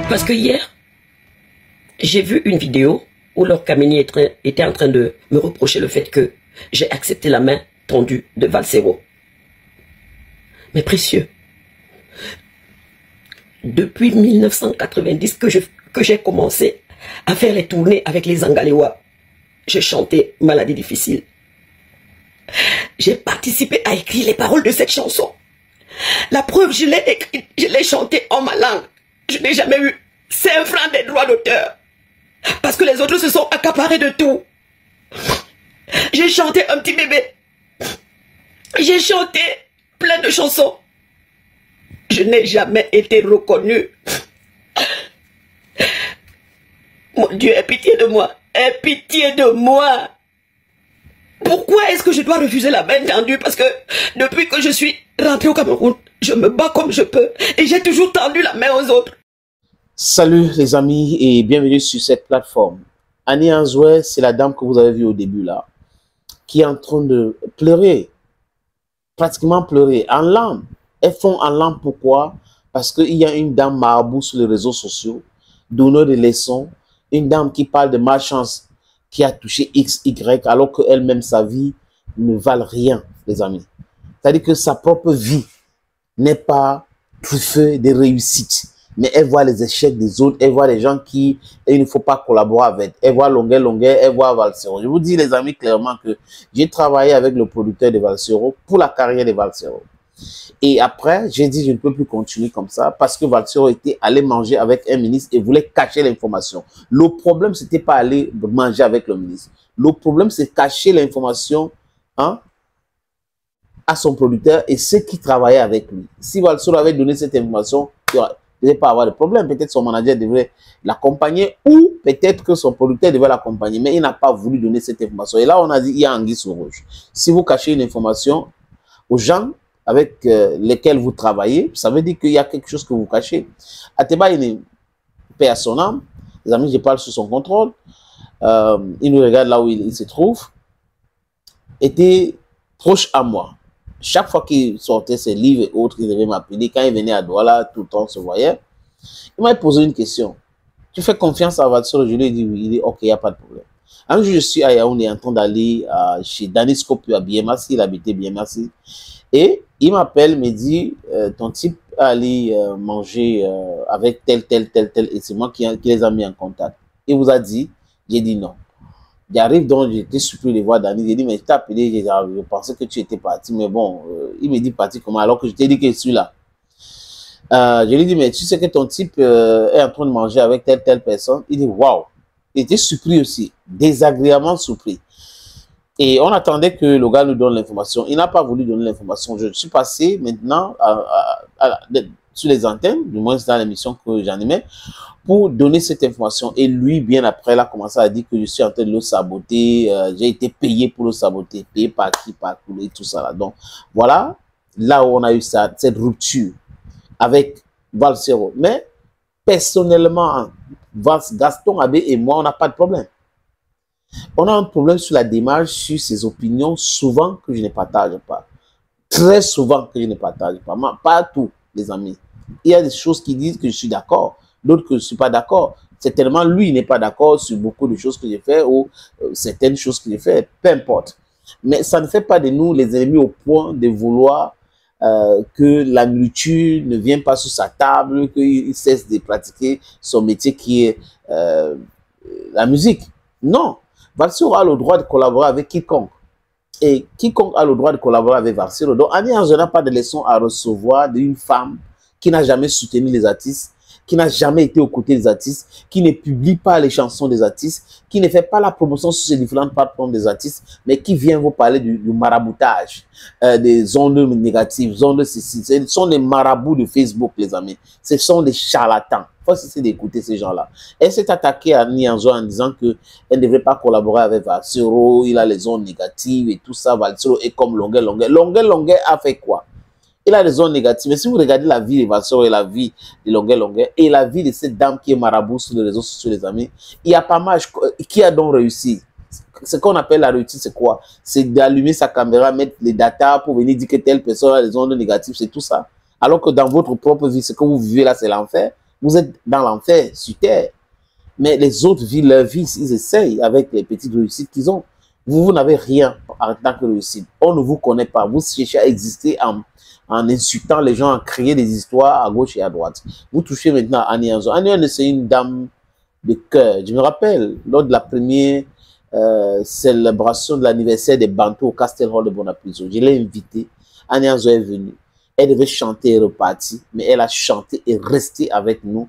Parce que hier, j'ai vu une vidéo où Laure Kameni était en train de me reprocher le fait que j'ai accepté la main tendue de Valsero. Mes précieux, depuis 1990 que j'ai commencé à faire les tournées avec les Angalewa, j'ai chanté Maladie difficile. J'ai participé à écrire les paroles de cette chanson. La preuve, je l'ai écrite, je l'ai chantée en ma langue. Je n'ai jamais eu 5 francs des droits d'auteur. Parce que les autres se sont accaparés de tout. J'ai chanté Un petit bébé. J'ai chanté plein de chansons. Je n'ai jamais été reconnue. Mon Dieu, aie pitié de moi. Aie pitié de moi. Pourquoi est-ce que je dois refuser la main tendue? Parce que depuis que je suis rentrée au Cameroun, je me bats comme je peux. Et j'ai toujours tendu la main aux autres. Salut les amis et bienvenue sur cette plateforme. Annie Anzoué, c'est la dame que vous avez vue au début là, qui est en train de pleurer, pratiquement pleurer, en larmes. Elles font en larmes pourquoi? Parce qu'il y a une dame marabout sur les réseaux sociaux, donneur de leçons, une dame qui parle de malchance, qui a touché X, Y, alors qu'elle-même, sa vie ne valent rien, les amis. C'est-à-dire que sa propre vie n'est pas truffée de réussite. Mais elle voit les échecs des autres, elle voit les gens qui, il ne faut pas collaborer avec. Elle voit Longuet, elle voit Valsero. Je vous dis, les amis, clairement que j'ai travaillé avec le producteur de Valsero pour la carrière de Valsero. Et après, j'ai dit, je ne peux plus continuer comme ça parce que Valsero était allé manger avec un ministre et voulait cacher l'information. Le problème, c'était pas aller manger avec le ministre. Le problème, c'est cacher l'information à son producteur et ceux qui travaillaient avec lui. Si Valsero avait donné cette information, il ne devait pas avoir de problème. Peut-être son manager devrait l'accompagner ou peut-être que son producteur devait l'accompagner. Mais il n'a pas voulu donner cette information. Et là, on a dit, il y a anguille sous roche. Si vous cachez une information aux gens avec lesquels vous travaillez, ça veut dire qu'il y a quelque chose que vous cachez. Ateba, il est paix à son âme. Les amis, je parle sous son contrôle. Il nous regarde là où il se trouve. Était proche à moi. Chaque fois qu'il sortait ses livres et autres, il devait m'appeler. Quand il venait à Douala, tout le temps, on se voyait. Il m'a posé une question. Tu fais confiance à Valsero? Je lui ai dit oui. Il dit ok, il n'y a pas de problème. Un jour, je suis à Yaoundé en train d'aller chez Danis Kopu à Biémassi. Il habitait Biémassi. Et il m'appelle, me dit, ton type allé manger avec tel. Et c'est moi qui les a mis en contact. Il vous a dit? J'ai dit non. J'arrive donc, j'étais surpris de voir Dani. J'ai dit, mais je t'ai appelé, je pensais que tu étais parti. Mais bon, il me dit parti comment? Alors que je t'ai dit que je suis là. Je lui ai dit, mais tu sais que ton type est en train de manger avec telle personne. Il dit, waouh. Il était surpris aussi, désagréablement surpris. Et on attendait que le gars nous donne l'information. Il n'a pas voulu donner l'information. Je suis passé maintenant sur les antennes, du moins dans l'émission que j'animais, pour donner cette information. Et lui, bien après, il a commencé à dire que je suis en train de le saboter. J'ai été payé pour le saboter. Payé par qui, par qui, et tout ça. Là. Donc, voilà, là où on a eu ça, cette rupture avec Valsero. Mais, personnellement, Gaston Abbé et moi, on n'a pas de problème. On a un problème sur la démarche, sur ses opinions, souvent que je ne partage pas. Très souvent que je ne partage pas. Pas tout, les amis. Il y a des choses qui disent que je suis d'accord, d'autres que je ne suis pas d'accord. Certainement, lui, il n'est pas d'accord sur beaucoup de choses que j'ai fait ou certaines choses que j'ai fait, peu importe. Mais ça ne fait pas de nous les ennemis au point de vouloir que la nourriture ne vienne pas sur sa table, qu'il cesse de pratiquer son métier qui est la musique. Non. Valsero a le droit de collaborer avec quiconque. Et quiconque a le droit de collaborer avec Valsero. Donc, Annie Anzoué n'a pas de leçon à recevoir d'une femme qui n'a jamais soutenu les artistes, qui n'a jamais été aux côtés des artistes, qui ne publie pas les chansons des artistes, qui ne fait pas la promotion sur ces différentes plateformes des artistes, mais qui vient vous parler du maraboutage, des ondes négatives, ondes ceci. Ce sont des marabouts de Facebook, les amis. Ce sont des charlatans. Il faut essayer d'écouter ces gens-là. Elle s'est attaquée à Annie Anzoué en disant qu'elle ne devrait pas collaborer avec Valsero, il a les ondes négatives et tout ça. Valsero est comme Longuet. Longuet a fait quoi? Il a des ondes négatives. Mais si vous regardez la vie de Valsero et la vie de Longuet et la vie de cette dame qui est marabout sur les réseaux sociaux, les amis, il y a pas mal qui a donc réussi. Ce qu'on appelle la réussite, c'est quoi? C'est d'allumer sa caméra, mettre les datas pour venir dire que telle personne a des ondes négatives, c'est tout ça. Alors que dans votre propre vie, ce que vous vivez là, c'est l'enfer. Vous êtes dans l'enfer sur terre. Mais les autres vivent leur vie, ils essayent avec les petites réussites qu'ils ont. Vous n'avez rien en tant que réussite. On ne vous connaît pas. Vous cherchez à exister en insultant les gens, à créer des histoires à gauche et à droite. Vous touchez maintenant à Annie Anzo. Annie Anzo, c'est une dame de cœur. Je me rappelle, lors de la première célébration de l'anniversaire des Bantous au Castel Hall de Bonaparte, je l'ai invitée. Annie Anzo est venue. Elle devait chanter et repartir, mais elle a chanté et resté avec nous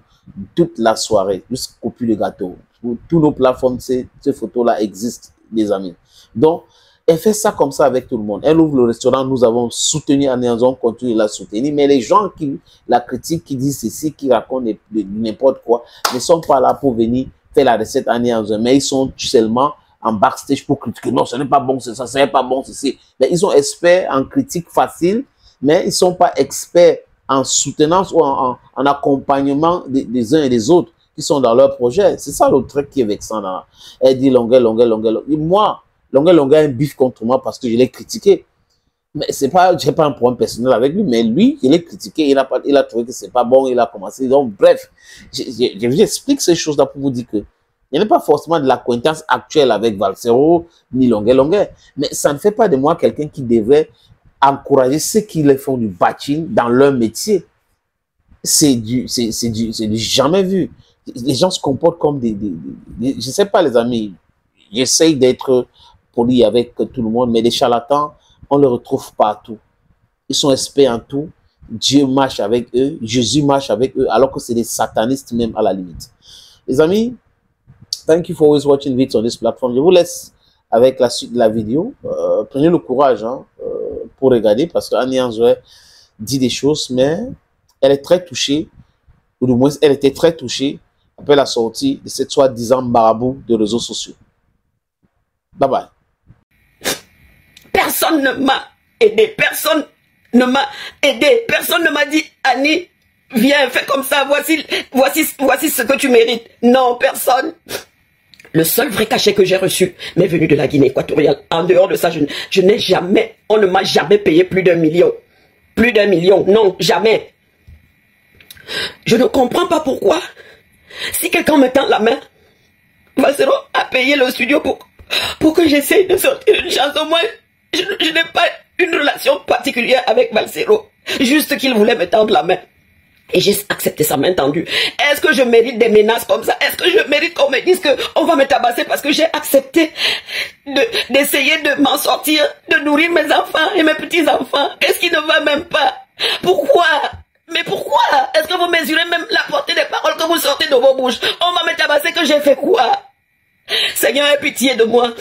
toute la soirée, jusqu'au plus de gâteau. Pour tous nos plateformes, ces photos-là existent, les amis. Donc, elle fait ça comme ça avec tout le monde. Elle ouvre le restaurant, nous avons soutenu Annie Anzo, on continue de la soutenir. Mais les gens qui la critiquent, qui disent ceci, qui racontent n'importe quoi, ne sont pas là pour venir faire la recette Annie Anzo. Mais ils sont seulement en backstage pour critiquer. Non, ce n'est pas bon, c'est ça, ce n'est pas bon, ceci. Mais ils sont experts en critique facile, mais ils ne sont pas experts en soutenance ou en accompagnement des uns et des autres qui sont dans leur projet. C'est ça le truc qui est vexant. Là. Elle dit longueur. Et moi, longueur a un bif contre moi parce que je l'ai critiqué. Mais c'est pas, j'ai pas un problème personnel avec lui, mais lui, je l'ai critiqué, il a trouvé que c'est pas bon, il a commencé. Donc, bref, j'explique ces choses-là pour vous dire que il n'y a pas forcément de l'acquaintance actuelle avec Valsero, ni longueur. Mais ça ne fait pas de moi quelqu'un qui devrait encourager ceux qui les font du batching dans leur métier. C'est du jamais vu. Les gens se comportent comme je sais pas les amis, j'essaye d'être poli avec tout le monde, mais les charlatans, on les retrouve partout. Ils sont experts en tout. Dieu marche avec eux, Jésus marche avec eux, alors que c'est des satanistes même à la limite. Les amis, thank you for always watching videos on this platform. Je vous laisse avec la suite de la vidéo. Prenez le courage pour regarder parce qu'Annie Anzo dit des choses, mais elle est très touchée, ou du moins elle était très touchée après la sortie de cette soi-disant marabout de réseaux sociaux. Bye bye. Personne ne m'a aidé, personne ne m'a aidé, personne ne m'a dit Annie, viens, fais comme ça, voici ce que tu mérites. Non, personne. Le seul vrai cachet que j'ai reçu m'est venu de la Guinée équatoriale. En dehors de ça, je n'ai jamais, on ne m'a jamais payé plus d'1 million. Plus d'1 million, non, jamais. Je ne comprends pas pourquoi. Si quelqu'un me tend la main, Valsero a payé le studio pour que j'essaye de sortir une chanson. Moi, je n'ai pas une relation particulière avec Valsero. Juste qu'il voulait me tendre la main. Et j'ai accepté sa main tendue. Est-ce que je mérite des menaces comme ça? Est-ce que je mérite qu'on me dise qu'on va me tabasser parce que j'ai accepté d'essayer de m'en sortir, de nourrir mes enfants et mes petits-enfants? Qu'est-ce qui ne va même pas? Pourquoi? Mais pourquoi? Est-ce que vous mesurez même la portée des paroles que vous sortez de vos bouches? On va me tabasser, que j'ai fait quoi? Seigneur, aie pitié de moi.